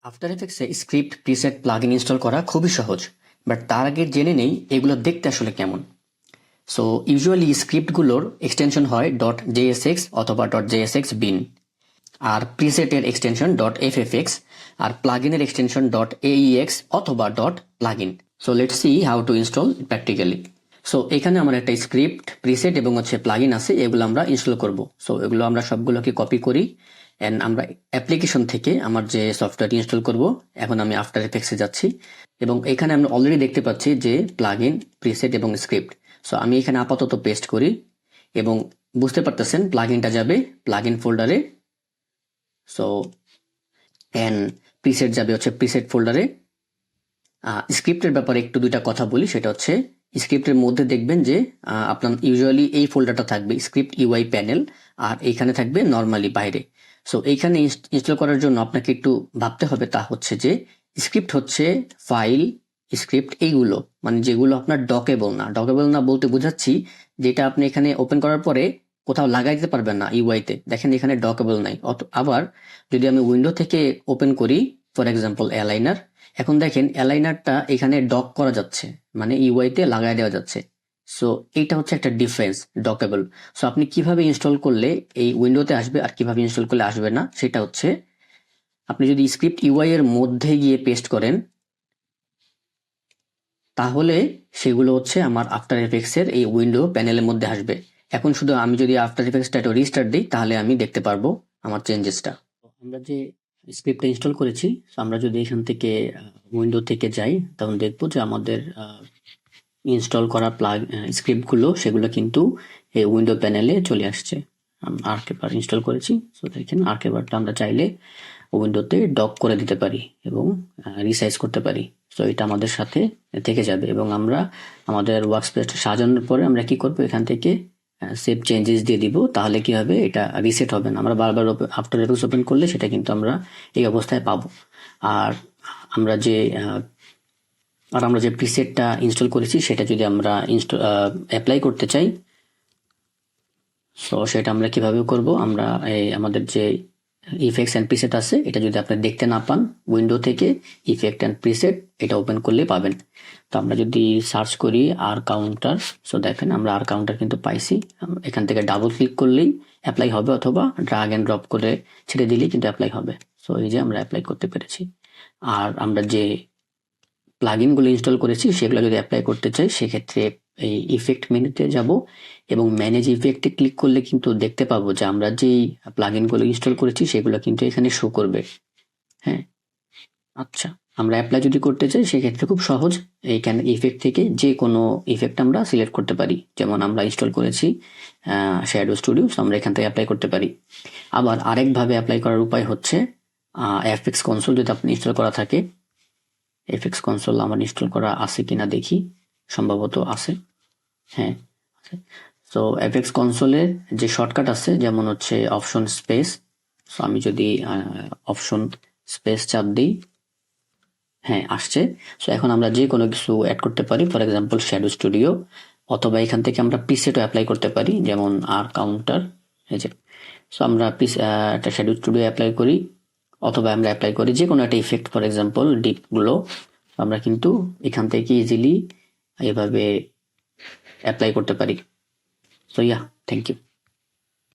After এফেক্টসে script preset plugin install করা খুবই সহজ, বাট তার আগে জেনে নেই এগুলো দেখতে আসলে কেমন। সো ইউজুয়ালি স্ক্রিপ্টগুলোর এক্সটেনশন হয় .jsx অথবা .jsx bin, আর প্রিসেটের এক্সটেনশন .ffx, আর প্লাগইনের এক্সটেনশন .aex অথবা .plugin। So let's see how to install practically. So এখানে আমার একটা স্ক্রিপ্ট প্রিসেট এবং প্লাগইন আছে, এগুলো আমরা ইনস্টল করব। সো এগুলো আমরা সবগুলোকে কপি করি এন্ড আমরা অ্যাপ্লিকেশন থেকে আমার যে সফটওয়্যারটি ইনস্টল করব, এখন আমি আফটার এফেক্টসে যাচ্ছি এবং এখানে আমরা অলরেডি দেখতে পাচ্ছি যে প্লাগইন, প্রিসেট এবং স্ক্রিপ্ট। সো আমি এখানে আপাতত পেস্ট করি এবং বুঝতে পারতেছেন প্লাগইনটা যাবে প্লাগইন ফোল্ডারে, সো এন্ড প্রিসেট যাবে প্রিসেট ফোল্ডারে। স্ক্রিপ্টের ব্যাপারে একটু দুইটা কথা বলি, সেটা হচ্ছে স্ক্রিপ্টের মধ্যে দেখবেন যে আপনার ইউজুয়ালি এই ফোল্ডারটা থাকবে স্ক্রিপ্ট ইউআই প্যানেল, আর এইখানে থাকবে নর্মালি বাইরে। সো এইখানে ইনস্টল করার জন্য আপনাকে একটু ভাবতে হবে, তা হচ্ছে যে স্ক্রিপ্ট হচ্ছে ফাইল, স্ক্রিপ্ট এইগুলো মানে যেগুলো আপনার ডকেবল না বলতে বোঝাচ্ছি যেটা আপনি এখানে ওপেন করার পরে কোথাও লাগাই দিতে পারবেন না ইউআইতে। দেখেন এখানে ডকেবল নাই। আবার যদি আমি উইন্ডো থেকে ওপেন করি, ফর এক্সাম্পল অ্যালাইনার, এখন দেখেন অ্যালাইনারটা এখানে ডক করা যাচ্ছে, মানে ইউআইতে লাগাই দেওয়া যাচ্ছে। সো এইটা হচ্ছে একটা ডিফারেন্স, ডকেবল। সো আপনি কিভাবে ইনস্টল করলে এই উইন্ডোতে আসবে আর কিভাবে ইনস্টল করলে আসবে না, সেটা হচ্ছে আপনি যদি স্ক্রিপ্ট ইউআই এর মধ্যে গিয়ে পেস্ট করেন তাহলে সেগুলো আমার আফটার এফেক্টস এর এই উইন্ডো প্যানেলের মধ্যে আসবে। এখন শুধু আমি যদি আফটার এফেক্টসটা একটু রিস্টার্ট দিই তাহলে আমি দেখতে পারবো আমার চেঞ্জেসটা। আমরা যে স্ক্রিপ্টটা ইনস্টল করেছি, আমরা যদি এখান থেকে উইন্ডো থেকে যাই তখন দেখবো যে আমাদের ইনস্টল করা স্ক্রিপ্টগুলো সেগুলো কিন্তু এই উইন্ডো প্যানেলে চলে আসছে। আর্কেবার ইনস্টল করেছি, সো দেখেন আর্কেবারটা আমরা চাইলে উইন্ডোতে ডক করে দিতে পারি এবং রিসাইজ করতে পারি। সো এটা আমাদের সাথে থেকে যাবে এবং আমরা আমাদের ওয়ার্কস্পেসটা সাজানোর পরে আমরা কি করব, এখান থেকে সেভ চেঞ্জেস দিয়ে দিব। তাহলে কি হবে, এটা রিসেট হবে না। আমরা বারবার আফটার এফেক্টস ওপেন করলে সেটা কিন্তু আমরা এই অবস্থায় পাবো। আর আমরা যে প্রিসেটটা ইনস্টল করেছি সেটা যদি আমরা অ্যাপ্লাই করতে চাই, সো সেটা আমরা কিভাবে করব, আমরা আমাদের যে ইফেক্টস এন্ড প্রিসেট আছে এটা যদি আপনি দেখতে না পান, উইন্ডো থেকে ইফেক্ট এন্ড প্রিসেট এটা ওপেন করলে পাবেন। তো আমরা যদি সার্চ করি আর কাউন্টার, সো দেখেন আমরা আর কাউন্টার কিন্তু পাইছি। এখান থেকে ডাবল ক্লিক করলেই অ্যাপ্লাই হবে অথবা ড্রাগ এন্ড ড্রপ করে ছেড়ে দিলেই কিন্তু অ্যাপ্লাই হবে। সো এই যে আমরা অ্যাপ্লাই করতে পেরেছি। আর আমরা যে প্লাগইনগুলো ইনস্টল করেছি সেগুলো যদি অ্যাপ্লাই করতে চাই সেক্ষেত্রে এই ইফেক্ট মেনুতে যাব এবং ম্যানেজ ইফেক্টে ক্লিক করলে কিন্তু দেখতে পাবো যে আমরা যেই প্লাগইনগুলো ইনস্টল করেছি সেগুলো কিন্তু এখানে শো করবে। হ্যাঁ, আচ্ছা, আমরা অ্যাপ্লাই যদি করতে চাই সেক্ষেত্রে খুব সহজ, এইখানে ইফেক্ট থেকে যে কোনো ইফেক্ট আমরা সিলেক্ট করতে পারি। যেমন আমরা ইনস্টল করেছি শ্যাডো স্টুডিও, আমরা এখান থেকে অ্যাপ্লাই করতে পারি। আবার আরেকভাবে অ্যাপ্লাই করার উপায় হচ্ছে এফএক্স কনসোল যদি আপনি ইনস্টল করা থাকে। এফএক্স কনসোল আমার ইনস্টল করা আছে কিনা দেখি, সম্ভবত আছে। হ্যাঁ, সো এফএক্স কনসোলের যে শর্টকাট আছে যেমন অপশন স্পেস, সো আমি যদি অপশন স্পেস চাপ দিই, হ্যাঁ আসছে। সো এখন আমরা যে কোনো কিছু অ্যাড করতে পারি, ফর এক্সাম্পল শ্যাডো স্টুডিও, অথবা এখান থেকে আমরা প্রিসেটও অ্যাপ্লাই করতে পারি, যেমন আর কাউন্টার। এই যে, সো আমরা একটা শ্যাডো স্টুডিও অ্যাপ্লাই করি অথবা আমরা অ্যাপ্লাই করি যে কোনো একটা effect, for example deep glow, আমরা কিন্তু এখান থেকে ইজিলি এভাবে অ্যাপ্লাই করতে পারি। So thank you.